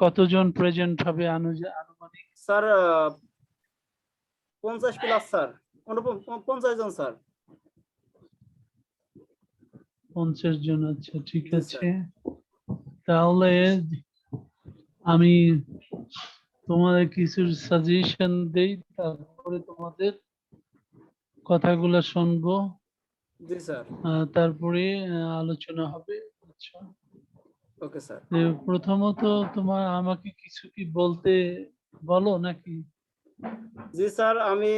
কতজন প্রেজেন্ট হবে আনুমানিক? স্যার 50 প্লাস স্যার, 50 জন স্যার। 50 জন, আচ্ছা ঠিক জি আছে। স্যার। তাহলে আমি তোমাদের কিছু সাজেশন দেই, তারপরে তোমাদের কথাগুলো শুনবো, জি স্যার। তারপরে আলোচনা হবে। আচ্ছা, ওকে স্যার। প্রথমত তোমার আমাকে কিছু কি বলতে বলো নাকি? জি স্যার, আমি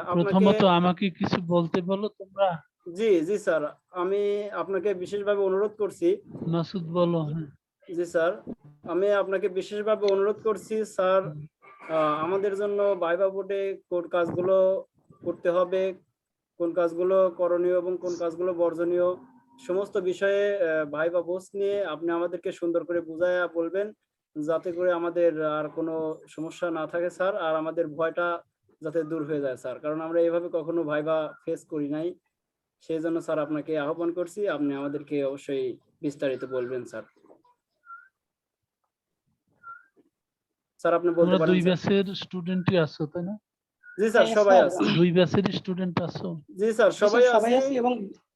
আপনাকে প্রথমত আমাকে কিছু বলতে বলো তোমরা। জি জি স্যার, আমি আপনাকে বিশেষভাবে অনুরোধ করছি। মাসুদ বলো। হ্যাঁ জি স্যার, আমি আপনাকে বিশেষভাবে অনুরোধ করছি স্যার, আমাদের জন্য ভাইভা বোর্ডে কোন কাজগুলো করতে হবে, কোন কাজগুলো করণীয় এবং কোন কাজগুলো বর্জনীয়, সমস্ত বিষয়ে ভাইভা পোস্ট নিয়ে আপনি আমাদেরকে সুন্দর করে বুঝায়া বলবেন, যাতে করে আমাদের আর কোনো সমস্যা না থাকে স্যার, আর আমাদের ভয়টা যাতে দূর হয়ে যায় স্যার, কারণ আমরা এভাবে কখনো ভাইভা ফেস করি নাই। সেই জন্য স্যার আপনাকে আহ্বান করছি, আপনি আমাদেরকে অবশ্যই বিস্তারিত বলবেন স্যার। স্যার আপনি বলতে তোমরা পারেন দুই স্যার। ব্যাচের স্টুডেন্টই আছো তাই না? জি স্যার, সবাই স্যার আছি। দুই ব্যাচের স্টুডেন্ট আছো? জি স্যার, সবাই সবাই আছি। আছি এবং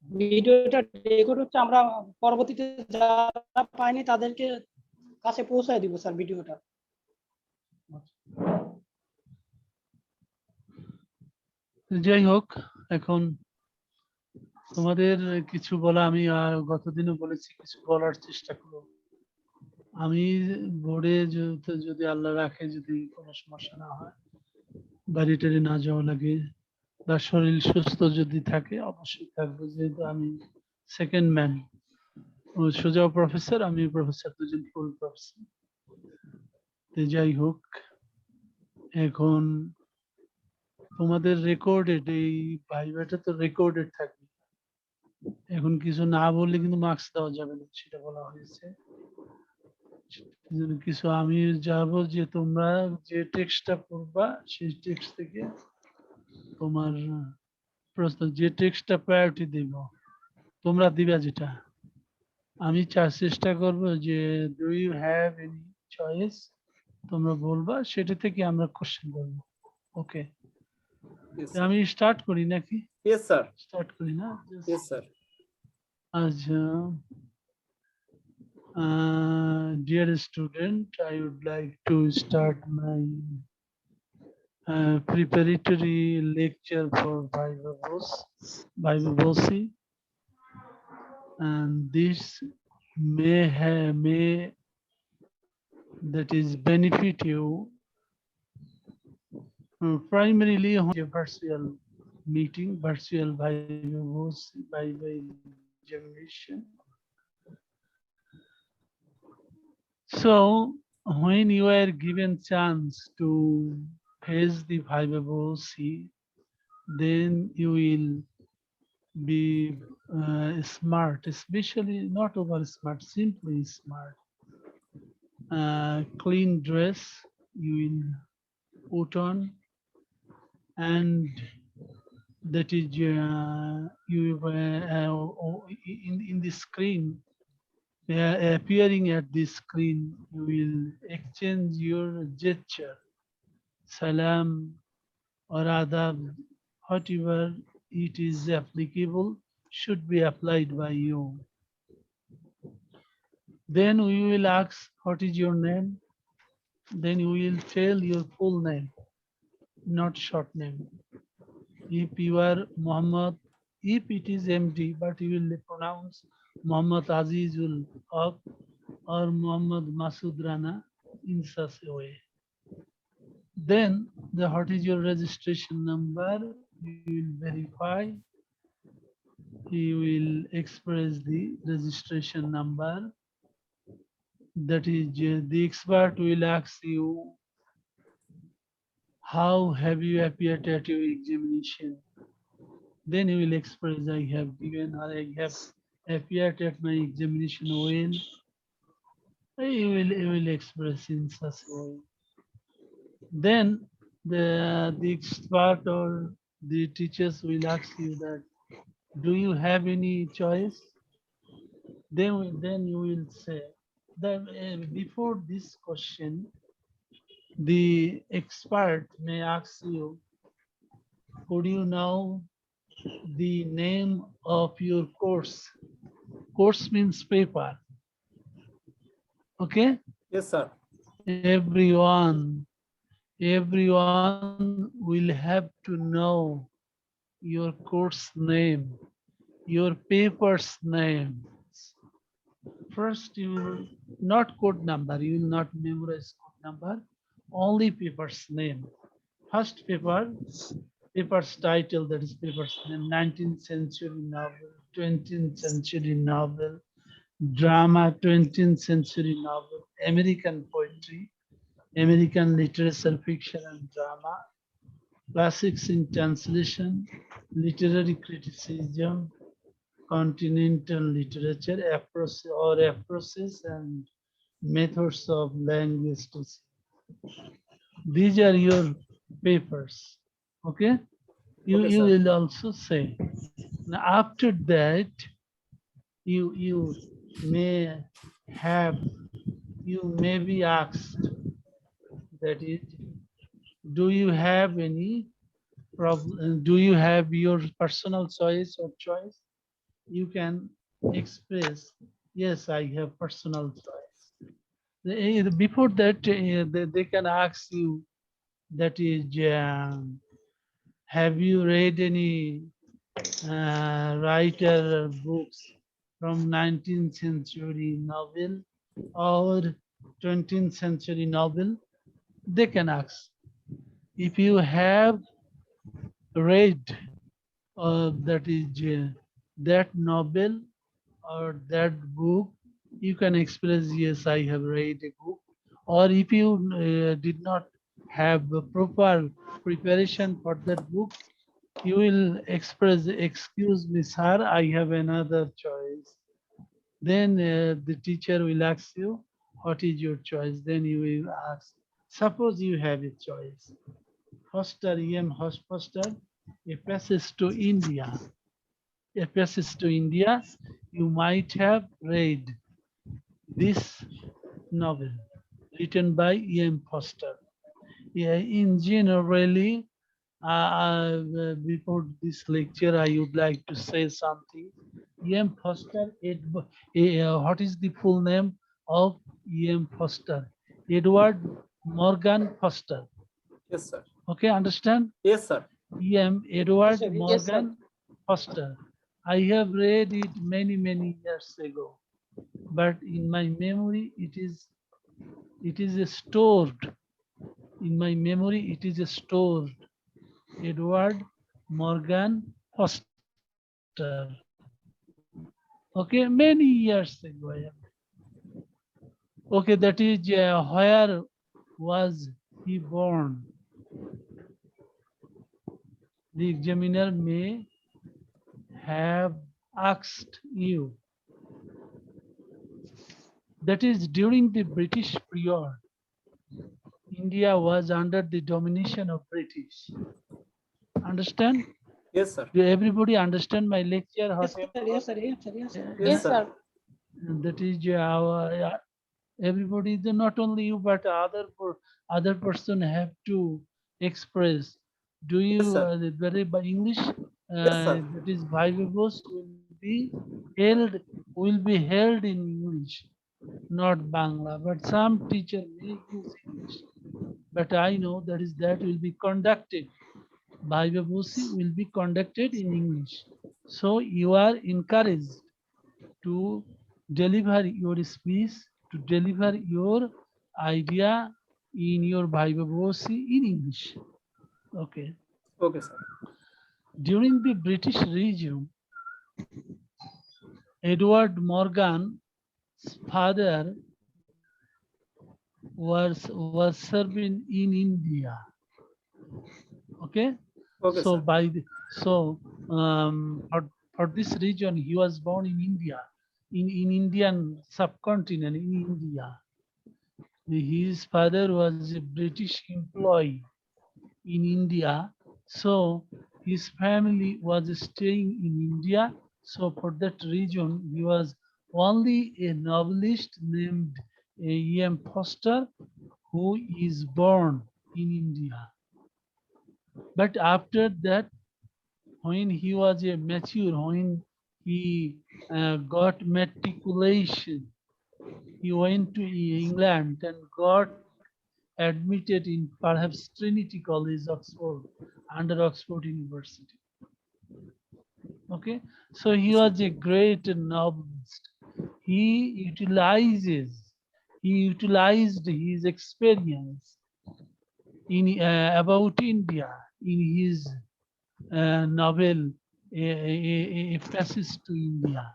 ভিডিওটা রেকর্ড হচ্ছে, আমরা পরবর্তীতে যারা পাইনি তাদেরকে কাছে পৌঁছায় দিব স্যার ভিডিওটা। যাই হোক, এখন তোমাদের কিছু বলা, আমি গতদিনও বলেছি, কিছু বলার চেষ্টা করব। আমি বোর্ডে যদি আল্লাহ রাখে, যদি কোনো সমস্যা না হয়, বাড়ি টাড়ি না যাওয়া লাগে, বা শরীর সুস্থ যদি থাকে, অবশ্যই থাকবো, যেহেতু আমি সেকেন্ড ম্যান। সোজা প্রফেসর, আমি প্রফেসর, দুজন ফুল প্রফেসর। যাই হোক, এখন তোমাদের রেকর্ডেড, এই ভাইভাটা তো রেকর্ডেড থাকবে। এখন কিছু না বললে কিন্তু মার্কস দেওয়া যাবে না, সেটা বলা হয়েছে। কিছু আমি যাব, যে তোমরা যে টেক্সটটা পড়বা সেই টেক্সট থেকে তোমার প্রশ্ন, যে টেক্সটটা প্রায়োরিটি দিব, তোমরা দিবা যেটা। আমি চেষ্টা করব যে do you have any choice, তোমরা বলবা, সেটা থেকে আমরা কোশ্চেন করবো। ওকে, আমি স্টার্ট করি নাকি? Yes sir. স্টার্ট করি না? Yes sir. আচ্ছা, dear student, I would like to start my preparatory lecture for Viva, and this may that is benefit you primarily on a virtual meeting, virtual Viva examination. So when you are given chance to face the Viva, then you will be smart, especially not over smart, simply smart. Clean dress you will put on, and that is you in the screen, appearing at the screen, you will exchange your gesture, salam or adab, whatever it is applicable should be applied by you. Then we will ask, what is your name? Then you will tell your full name, not short name. If you are Muhammad, if it is MD, but you will pronounce Muhammad Azizul Haq or Muhammad Masud Rana in such a way. Then what is your registration number? You will verify. You will express the registration number. That is, the expert will ask you, how have you appeared at your examination? Then you will express, I have given, or I have appeared at my examination well. You will express in such a way. Then the expert or the teachers will ask you that, do you have any choice? Then you will say, Before this question, the expert may ask you, could you know the name of your course? Course means paper. Okay? Yes, sir. Everyone will have to know your course name, your paper's name. First, you will not code number, you will not memorize code number, only paper's name. First paper's title, that is paper's name, 19th century novel, 20th century novel, drama, 20th century novel, American poetry, American literature, fiction and drama, classics in translation, literary criticism, continental literature, approaches and methods of language teaching. These are your papers. Okay? You, Okay, you sir. will also say. Now after that, you may have, you may be asked, that is, do you have any problem? Do you have your personal choice or choice? You can express, yes, I have personal choice. Before that, they can ask you, that is, have you read any writer books from 19th century novel or 20th century novel? They can ask. If you have read, that is, that novel or that book, you can express, yes, I have read a book. Or if you did not have a proper preparation for that book, you will express, excuse me, sir, I have another choice. Then the teacher will ask you, what is your choice? Then you will ask, suppose you have a choice. Foster, E.M. Foster, A Passage to India. A Passage to India, you might have read this novel written by E.M. Foster. Yeah, in generally, before this lecture, I would like to say something. E.M. Foster, what is the full name of E.M. Foster? Edward Morgan Foster. Yes, sir. Okay, understand? Yes, sir. E.M. Edward sir. Yes, Morgan Foster. I have read it many years ago, but in my memory it is stored. In my memory it is stored. Edward Morgan Foster. Okay, many years ago. Okay, that is, where was he born? The examiner may have asked you. That is, during the British period, India was under the domination of British. Understand? Yes, sir. Do everybody understand my lecture? Yes, sir. Yes, sir. Yes, sir. Yes, sir. Yes, sir. That is our, everybody, not only you, but other person have to express. Do Yes, you, sir. by English, Yes, sir. that is Vivavos will be held in English, not Bangla. But some teacher may use English. But I know that will be conducted. Vivavosi will be conducted in English. So you are encouraged to deliver your speech, to deliver your idea in your Vivavosi in English. Okay. Okay, sir. During the British regime, Edward Morgan's father was serving in India. Okay. Okay, So sir. for this region, he was born in India, in Indian subcontinent, in India. His father was a British employee in India, so his family was staying in India. So for that region, he was only a novelist named E.M. Foster who is born in India. But after that, when he was a mature, when he got matriculation, he went to England and got admitted in perhaps Trinity College, Oxford, under Oxford University. Okay, so he was a great novelist. He utilized his experience in about India in his novel a Passage to India.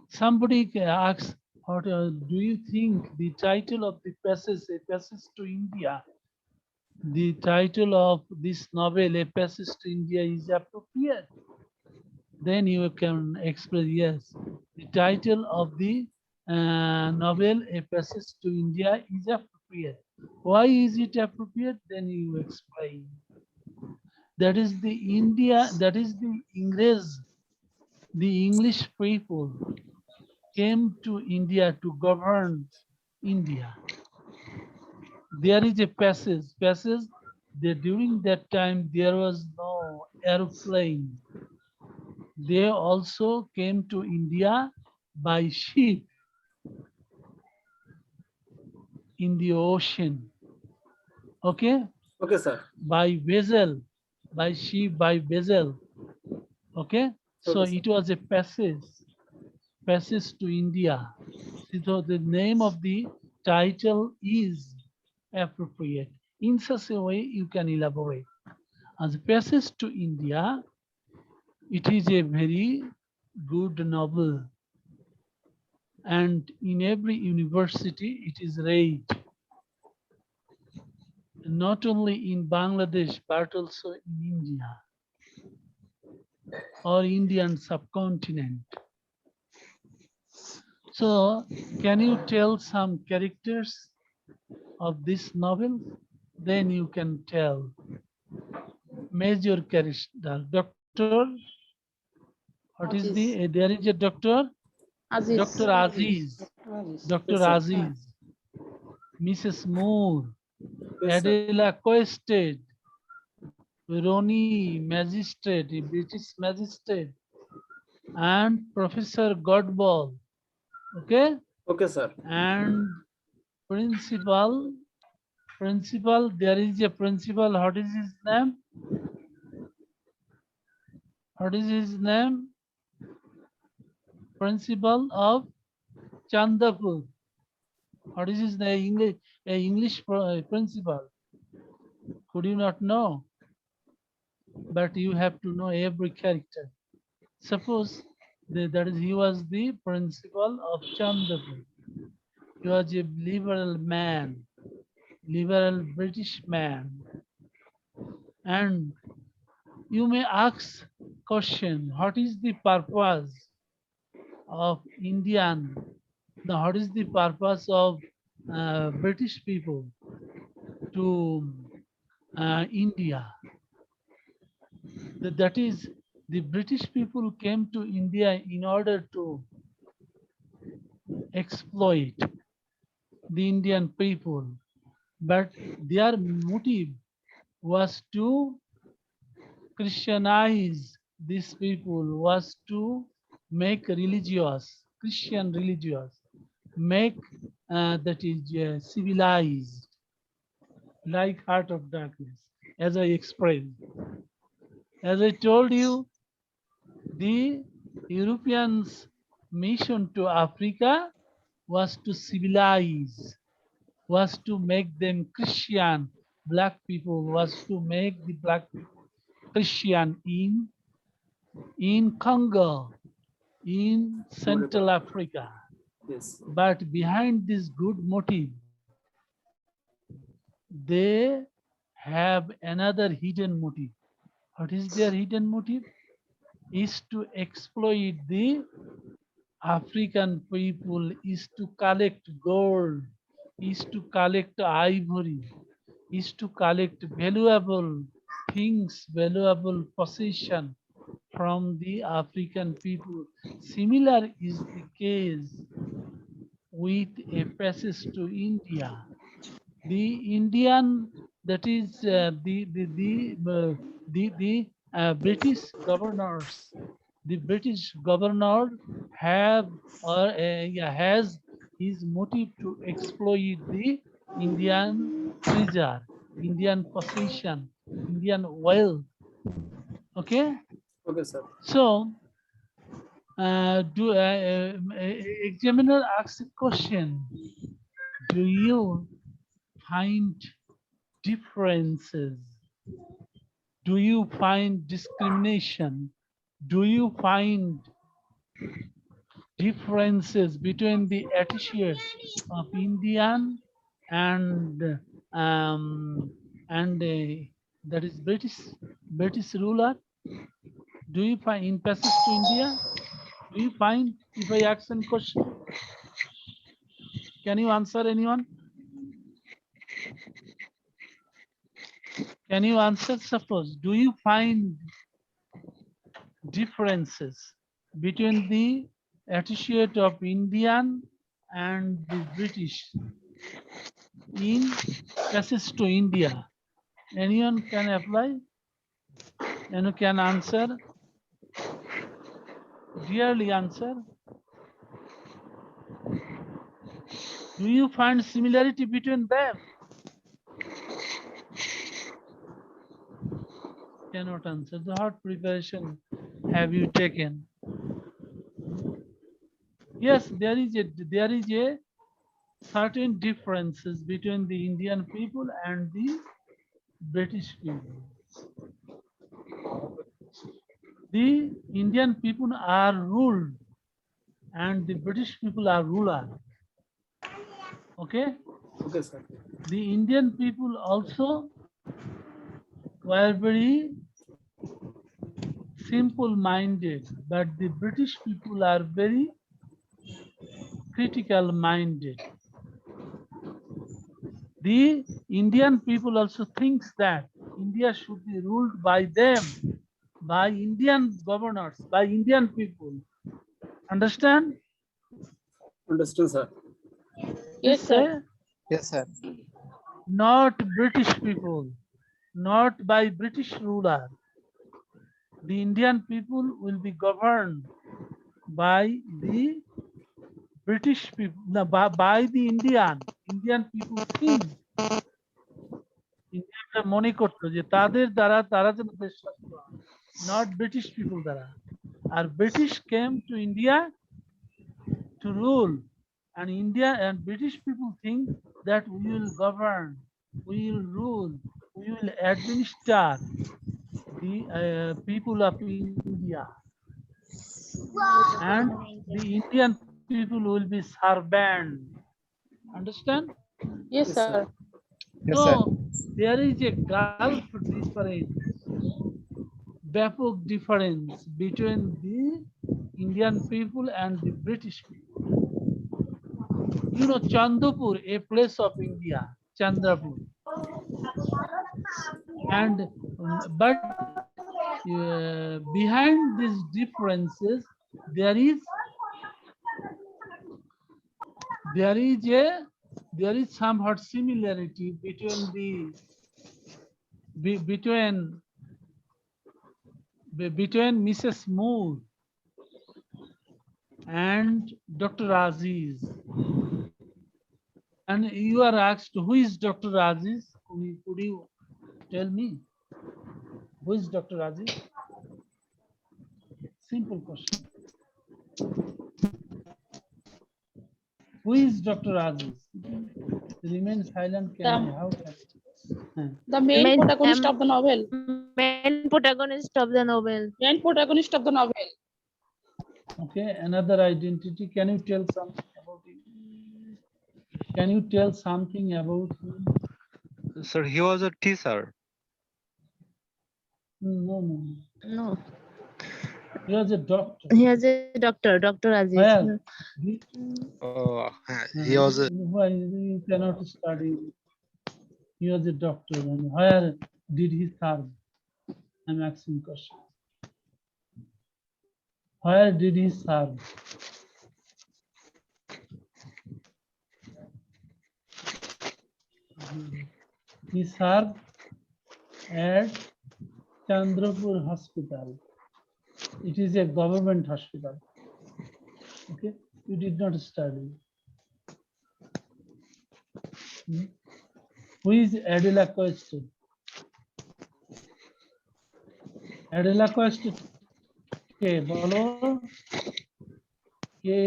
Somebody asks, what do you think the title of the passage, A Passage to India, the title of this novel, A Passage to India, is appropriate? Then you can express, yes, the title of the novel, A Passage to India, is appropriate. Why is it appropriate? Then you explain. That is the India, that is the English people came to India to govern India. There is a passage, that during that time there was no aeroplane. They also came to India by ship in the ocean. Okay? Okay, sir. By vessel, by ship, by vessel. Okay? So Okay, sir. it was a passage to India. So the name of the title is appropriate. In such a way, you can elaborate. As a Passage to India, it is a very good novel. And in every university, it is read. Not only in Bangladesh, but also in India or Indian subcontinent. So, can you tell some characters of this novel? Then you can tell major character. Doctor, what is the, there is a doctor, Aziz. Dr. Aziz, Dr. Yes, sir. Aziz, Mrs. Moore, Yes, sir. Adela Coested, Ronnie Magistrate, a British magistrate, and Professor Godball. Okay, Okay, sir. and principal, there is a principal. What is his name? What is his name? Principal of Chandapur. What is his name? English principal. Could you not know? But you have to know every character. Suppose that is, he was the principal of Chandapur. He was a liberal man, liberal British man. And you may ask question, what is the purpose of Indian? Now, what is the purpose of British people to India? That is, the British people came to India in order to exploit the Indian people, but their motive was to Christianize these people, was to make religious, Christian religious, make that is civilized, like Heart of Darkness, as I explained. As I told you, the Europeans' mission to Africa was to civilize, was to make them Christian. Black people was to make the black people Christian in Congo, in Central Africa. Yes. But behind this good motive, they have another hidden motive. What is their hidden motive? Is to exploit the African people, is to collect gold, is to collect ivory, is to collect valuable things, valuable possession from the African people. Similar is the case with a passage to India. The Indian, that is British governors, the British governor have or has his motive to exploit the Indian treasure, Indian possession, Indian wealth. Okay, Okay, sir. so examiner asks a question: do you find differences? Do you find discrimination? Do you find differences between the attitude of Indian and that is British ruler? Do you find in passage to India? Do you find, if I ask some question, can you answer, anyone? Can you answer? Suppose, do you find differences between the attitude of Indian and the British in passage to India? Anyone can apply? Anyone can answer? Dearly answer. Do you find similarity between them? Cannot answer. The hard preparation have you taken? Yes, there is a certain differences between the Indian people and the British people. The Indian people are ruled and the British people are ruler. Okay? Okay, sir. The Indian people also were very simple-minded, but the British people are very critical-minded. The Indian people also thinks that India should be ruled by them, by Indian governors, by Indian people. Understand? Understand, sir. Yes, sir. Yes, sir. Not British people, not by British ruler. The Indian people will be governed by the British people, no, by the Indian people think. Indianরা মনে করতো যে তাদের দ্বারা তারা যেন দেশ শাসিত হয়, not British people দ্বারা। আর British came to India to rule, and India and British people think that we will govern, we will rule, we will administer the people of India, and the Indian people will be servant. Understand? Yes, sir. Yes, So sir. there is a gulf difference, ব্যাপক difference between the Indian people and the British people. You know Chandapur, a place of India, Chandrapur, and but behind these differences there is somewhat similarity between Mrs. Moore and Dr. Aziz. And you are asked, who is Dr. Aziz? Could you tell me? Who is Dr. Aziz? Simple question. Who is Dr. Aziz? Remain silent. How can The main Main- protagonist of the novel. Main protagonist of the novel. Main protagonist of the novel. Okay, another identity. Can you tell something about him? Can you tell something about him? Sir, he was a teacher. No. No, He was a doctor. he was a doctor, Dr. Aziz. Where? He was a Why you cannot study? He was a doctor. And where did he serve? I'm asking question. Where did he serve? He served at Chandrapur Hospital. It is a government hospital. Okay, you did not study. Who is Adela Coste? Adela Coste কে বলো? কে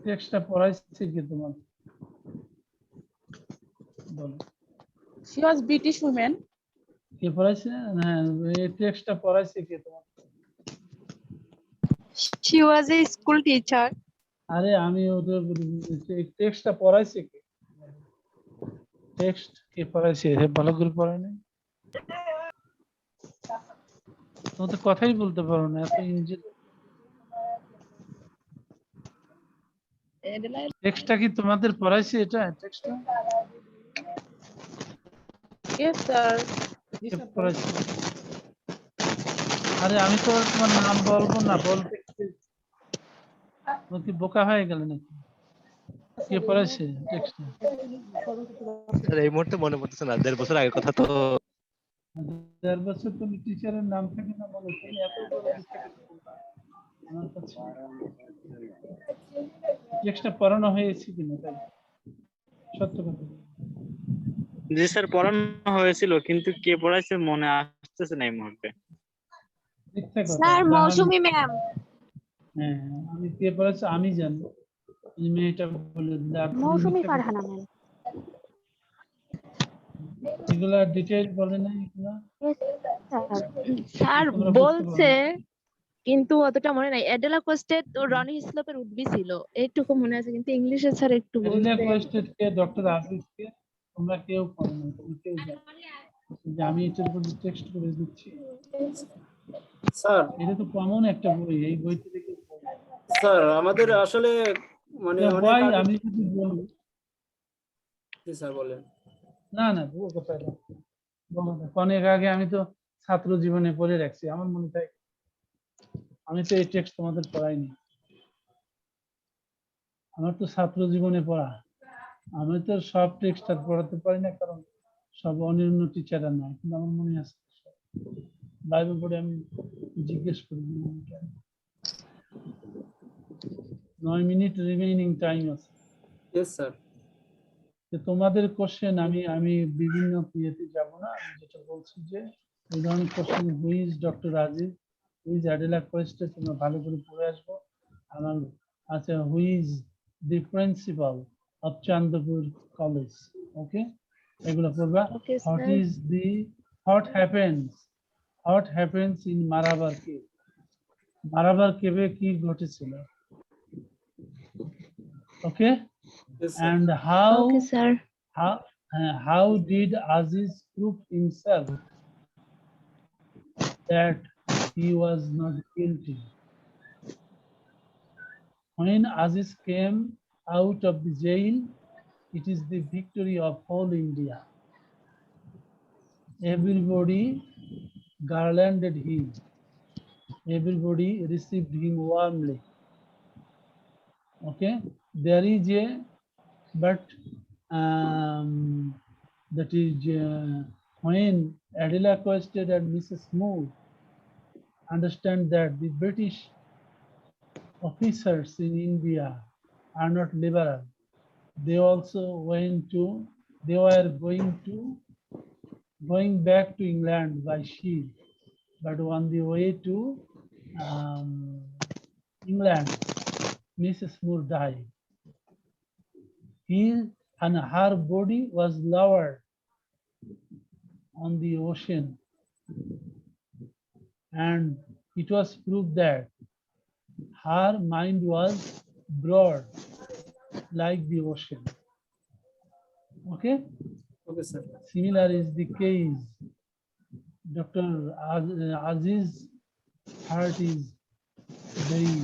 টেক্সটটা পড়াইছে কি তোমার? বলো। She was British woman. কে পড়াইছে? হ্যাঁ, এই টেক্সটটা পড়াইছে কে তোমার? She was a school teacher. আরে আমি ওদের টেক্সটটা পড়াইছে কে? টেক্সট কে পড়াইছে? ভালো করে পড়ায় নাই? তুমি তো কথাই বলতে পারো না, এত ইঞ্জিন। টেক্সটটা কি তোমাদের পড়াইছে এটা টেক্সটটা? Yes, sir. কে পড়াইছে? আরে আমি তো তোমার নাম বলবো না, বলতে তুমি কি বোকা হয়ে গেলে নাকি? কে পড়াইছে টেক্সটটা? স্যার এই মুহূর্তে মনে পড়তেছে না, 1.5 বছর আগের কথা তো। 1.5 বছর তুমি টিচারের নাম থাকে না মনে, তুমি এত বড় আমার কাছে টেক্সটটা পড়ানো হয়েছে কিনা তাই সত্য কথা। জি স্যার, পড়ানো হয়েছিল কিন্তু কে পড়াইছে মনে আসতেছে না এই মুহূর্তে। মিথ্যা কথা। Sir, Mousumi ma'am. হ্যাঁ, আমি কে পড়াইছে আমি জানি। এই মেয়েটা বলে দিলে আপনি Mousumi মিথ্যা কথা। Farhana ma'am. এগুলা ডিটেইল বলে না এগুলা? Yes, sir. স্যার তোমরা বুঝতে বলছে পারো কিন্তু অতটা মনে নাই। অ্যাডেলা কোস্টে তো রনি হিসলপের উদ্ভি ছিল, এইটুকু মনে আছে, কিন্তু ইংলিশে স্যার একটু না। বলছে। রিকোয়েস্টেড কে ডক্টর আজিজকে তোমরা কেউ পড়ো না, তুমি কেউ জানো যে আমি এটার উপর টেক্সট করে দিচ্ছি। স্যার এটা তো কমন একটা বই, এই বই থেকে কেউ পড়ে। স্যার আমাদের আসলে মানে অনেক ভাই আগে- আমি যদি বলবো জি স্যার বলেন। না না ভুল কথা এটা। অনেক আগে আমি তো ছাত্র জীবনে পড়ে রাখছি, আমার মনে থাকে। আমি তো এই টেক্সট তোমাদের পড়াইনি, আমার তো ছাত্র জীবনে পড়া। আমি তো সব টেক্সট আর পড়াতে পারি না, কারণ সব অন্যান্য টিচাররা নাই, কিন্তু আমার মনে আছে বাইবেল পড়ে আমি জিজ্ঞেস করি। 9 মিনিট রিমেইনিং টাইম আছে। Yes sir. তো তোমাদের কোশ্চেন আমি বিভিন্ন ইয়েতে যাব না, আমি যেটা বলছি যে এই ধরনের question who's doctor Rajiv, who's Adela Quested তোমরা ভালো করে পড়ে আসবো। আমার আচ্ছা, who's the principal of Chandpur college, okay, এগুলো পড়বা। Okay, what sir. Is the what happens in Marabar cave? Marabar কেভে কি ঘটেছিল? Okay, yes sir. and how Okay, sir. how did Aziz prove himself that he was not guilty? When Aziz came out of the jail, it is the victory of whole India. Everybody garlanded him. Everybody received him warmly. Okay, there is a but that is when Adela Coasted and Mrs. Moore understand that the British officers in India are not liberal, they also were going back to England by ship, but on the way to England, Mrs. Moore died. And her body was lowered on the ocean, and it was proved that her mind was broad like the ocean. Okay, okay sir. similar is the case. Dr. Aziz heart is very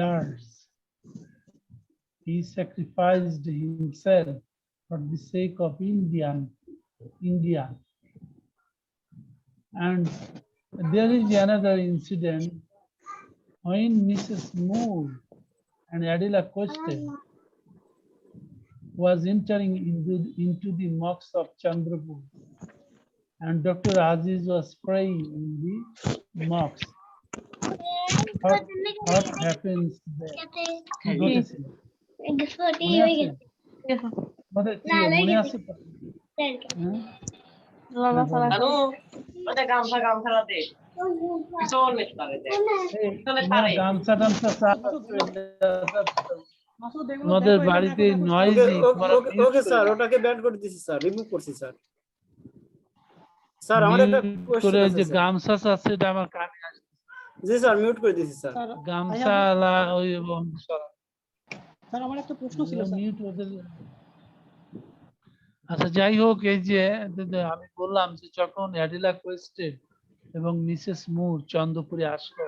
large. He sacrificed himself for the sake of India, and There is another incident when Mrs. Moore and Adela Coste was entering into the mosque of Chandrapur, and Dr. Aziz was praying in the mosque. What happens there? কি ঘটেছিল? মনে আছে? আমাদের কি মনে আছে? হ্যাঁ? এই, তোমরা গামছা টামছা তোমাদের বাড়িতে নয়েজি ওকে স্যার, ওটাকে ব্যান করে দিছি স্যার, রিমুভ করছি স্যার। স্যার আমার একটা কোশ্চেন করে আছে যে স্যার। গামছা আছে এটা আমার কানে আসছে। জি স্যার, মিউট করে দিছি স্যার। গামছা ওই স্যার আমার একটা প্রশ্ন ছিল স্যার। মিউট ওদের। আচ্ছা যাই হোক, এই যে আমি বললাম যে যখন অ্যাডিলা কোয়েস্টেড এবং মিসেস মুর চন্দ্রপুরে আসলো,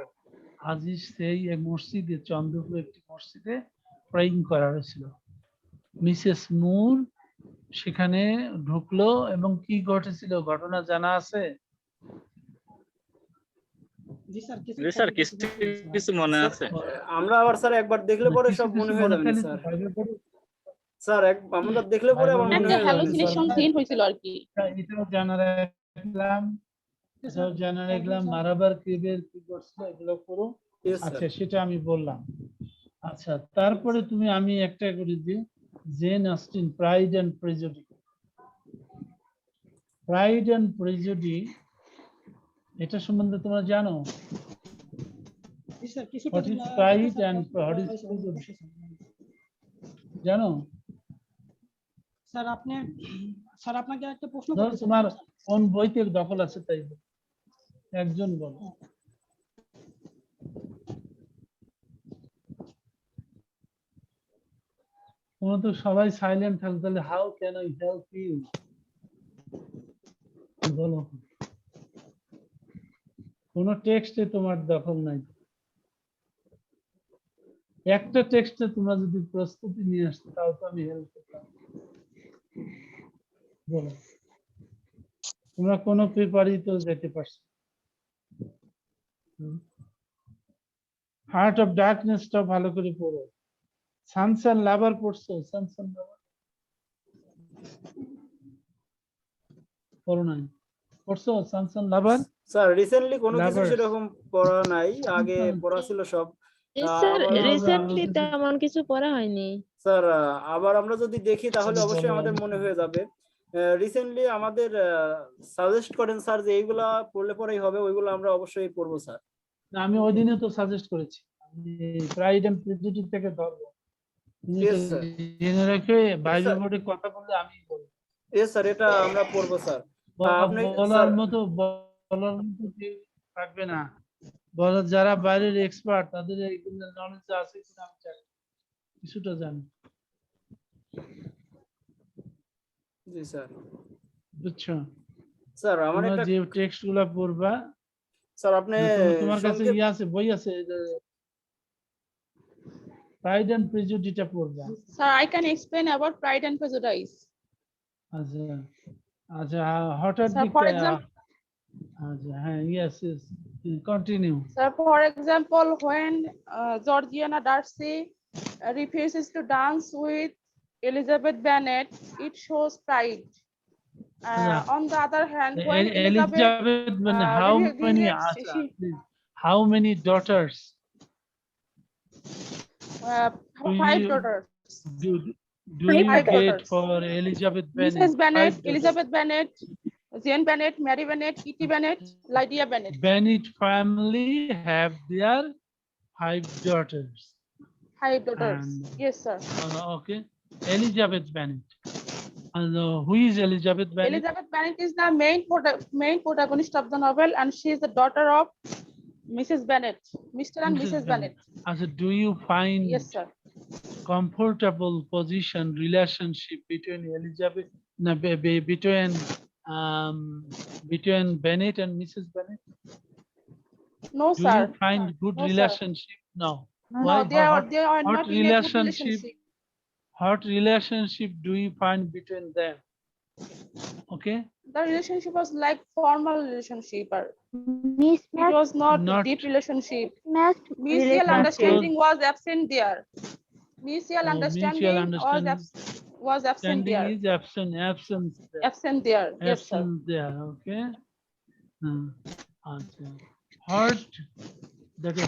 আজিজ সেই মসজিদে, চন্দ্রপুর একটি মসজিদে প্রেইং করা হয়েছিল। মিসেস মুর সেখানে ঢুকলো এবং কি ঘটেছিল ঘটনা জানা আছে? জি স্যার, জি স্যার, কিছু কিছু মনে আছে। আমরা আবার স্যার একবার দেখলে পরে সব মনে হয়ে যাবে না স্যার। স্যার আমরা দেখলে পরে আমার মনে একটা হয়ে যাবে হ্যালুসিনেশন সিন হয়েছিল আর কি। এটাও জানা রাখলাম, এটাও জানা রাখলাম। মারাবার কেবের কি করছিল এগুলো করো। আচ্ছা সেটা আমি বললাম। আচ্ছা তারপরে তুমি আমি একটা করে দিই, Jane Austen, pride and prejudice. Pride and prejudice এটা সম্বন্ধে তোমরা জানো? জি স্যার, কিছুটা What is pride and what is prejudice? জানো? স্যার আপনাকে একটা প্রশ্ন ধরো করতে চাই। তোমার কোন বইতে দখল আছে তাই বলো। একজন বলো। তোমরা তো সবাই সাইলেন্ট থাকো, তাহলে how can I help you বলো। কোন টেক্সটে তোমার দখল নাই। একটা টেক্সটে তোমরা যদি প্রস্তুতি নিয়ে আসতে তাও তো আমি হেল্প করতাম। বলো, তোমরা কোন পেপারই তো যেতে পারছো। হার্ট অফ ডার্কনেসটা ভালো করে পড়ো। সানসান লাভার পড়ছো? সানসান লাভার পড়ো নাই? পড়ছো সানসান লাভার? স্যার রিসেন্টলি কোনো কিছু সেরকম পড়া নাই, আগে পড়া ছিল সব। স্যার রিসেন্টলি তেমন কিছু পড়া হয়নি স্যার। আবার আমরা যদি দেখি তাহলে অবশ্যই আমাদের মনে হয়ে যাবে। রিসেন্টলি আমাদের সাজেস্ট করেন স্যার যে এইগুলা পড়লে পরেই হবে, ওইগুলো আমরা অবশ্যই পড়বো স্যার। আমি ওই দিনে তো সাজেস্ট করেছি, প্রাইড এন্ড প্রেজুডিস থেকে ধরবো। জেনে রেখে বাইবেল বোর্ডে কথা বললে আমি বলবো। স্যার এটা আমরা পড়বো স্যার। আপনি বলার মতো কেউ থাকবে না। বলার যারা বাইরের এক্সপার্ট তাদের এইগুলো নলেজ আছে কিনা আমি জানি, কিছুটা জানি। জি স্যার। বুঝছো? স্যার আমার একটা যে টেক্সট গুলা পড়বা স্যার, আপনি তোমার কাছে ই আছে, বই আছে, প্রাইড এন্ড প্রেজুডিস টা পড়বা। Sir, I can explain about Pride and Prejudice. আচ্ছা আচ্ছা, হঠাৎ Sir, for example, আচ্ছা হ্যাঁ, yes yes, continue. sir, for example, when Georgiana Darcy refuses to dance with Elizabeth Bennet, it shows pride. On the other hand, when Elizabeth Bennet, how many daughters? 5 daughters. Do you get for Elizabeth Bennet? Mrs. Bennet, Elizabeth Bennet, Jane Bennet, Mary Bennet, Kitty Bennet, Lydia Bennet. Bennet family have their 5 daughters. 5 daughters. Yes, sir. Okay. Elizabeth Bennet. And who is Elizabeth Bennet? Elizabeth Bennet is the main protagonist of the novel, and she is the daughter of Mrs. Bennet, Mr. and Mrs. Bennet. So do you find Yes, sir. comfortable position relationship between Elizabeth, no, between Bennet and Mrs. Bennet? No, Do sir. you find good No, sir. relationship? No. No, they are not in a good relationship. What relationship do you find between them? Okay. The relationship was like formal relationship, or Miss It was not Not- deep relationship. Match Mutual relationship. understanding was absent there. Mutual Oh, understanding was absent standing there. is absence there. Absent there. Yes, sir. Absence there. Okay. Answer.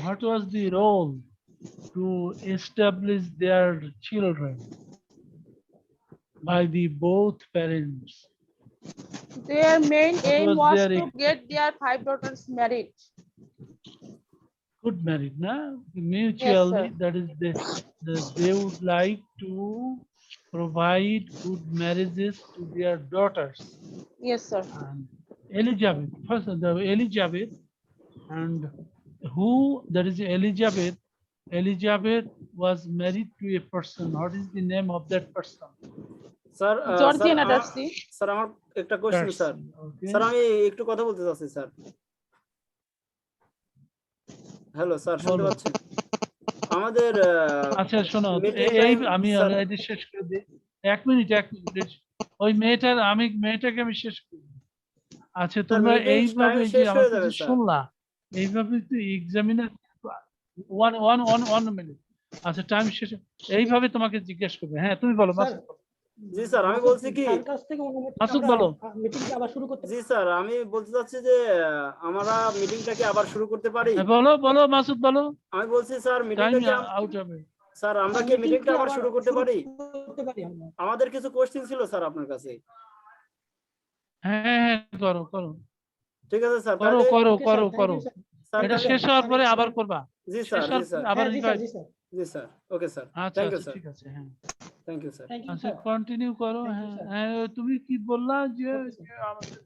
What was the role to establish their children by the both parents? Their main What aim was was their to get their 5 daughters married. Good married, na? Mutually, sir. that is they would like to provide good marriages to their daughters. Yes, sir. And Elizabeth, first the Elizabeth, and who, that is Elizabeth. Elizabeth was married to a person. What is the name of that person? Sir Georgiana Darcy. Sir আমার একটা question sir Okay. Sir আমি একটু কথা বলতে চাচ্ছি sir hello sir শুনতে বলো। পাচ্ছেন আমাদের আচ্ছা শোনো, meeting এই time, আমি স্যার। অলরেডি শেষ করে দিই। এক মিনিট ওই মেয়েটাকে আমি শেষ করি। আচ্ছা তোমরা meeting এইভাবে time যে শেষ আমার হয়ে যাবে, কাছে স্যার। শুনলা, এইভাবে তো এক্সামিনার ওয়ান মিনিট। আচ্ছা টাইম শেষ, এইভাবে তোমাকে জিজ্ঞেস করবে। হ্যাঁ তুমি বলো মাসুদ। জি স্যার আমি বলছি কি মাসুদ বলো। মিটিংটা আবার শুরু করতে জি স্যার আমি বলতে চাচ্ছি যে আমরা মিটিংটাকে আবার শুরু করতে পারি। হ্যাঁ, বলো মাসুদ বলো। আমি বলছি স্যার টাইম মিটিংটাকে আউট হবে। স্যার আমরা কি মিটিংটা আবার শুরু করতে পারি? আমরা। আমাদের কিছু কোশ্চেন ছিল স্যার আপনার কাছে। হ্যাঁ করো। ঠিক আছে স্যার করো তাহলে করো। স্যার এটা তাহলে- শেষ হওয়ার পরে আবার করবা। জি স্যার জি স্যার আবার জি রিভাইভ। স্যার জি স্যার ওকে স্যার আচ্ছা থ্যাংক ইউ স্যার ঠিক আছে। হ্যাঁ thank you sir thank you আচ্ছা স্যার কন্টিনিউ করো। Thank you, হ্যাঁ sir. হ্যাঁ তুমি কি বললা যে Okay, sir. আমাদের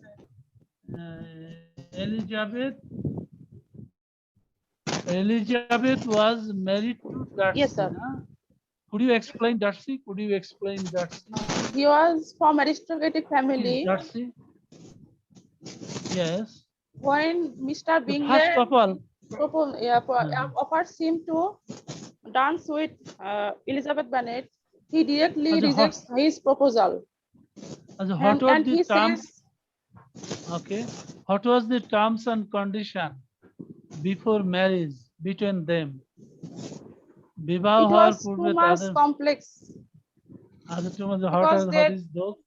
Elizabeth was married to Darcy. Yes, sir. na? Could you explain Darcy? He was from aristocratic family. Darcy? Yes. When Mr. Bingley First of all, offers him to dance with Elizabeth Bennet, he directly As a rejects his proposal. what was And the he terms? says, Okay. What was the terms and condition before marriage between them? বিবাহ it হওয়ার was পূর্বে too much তাদের complex আচ্ছা তোমাদের because what they- is those?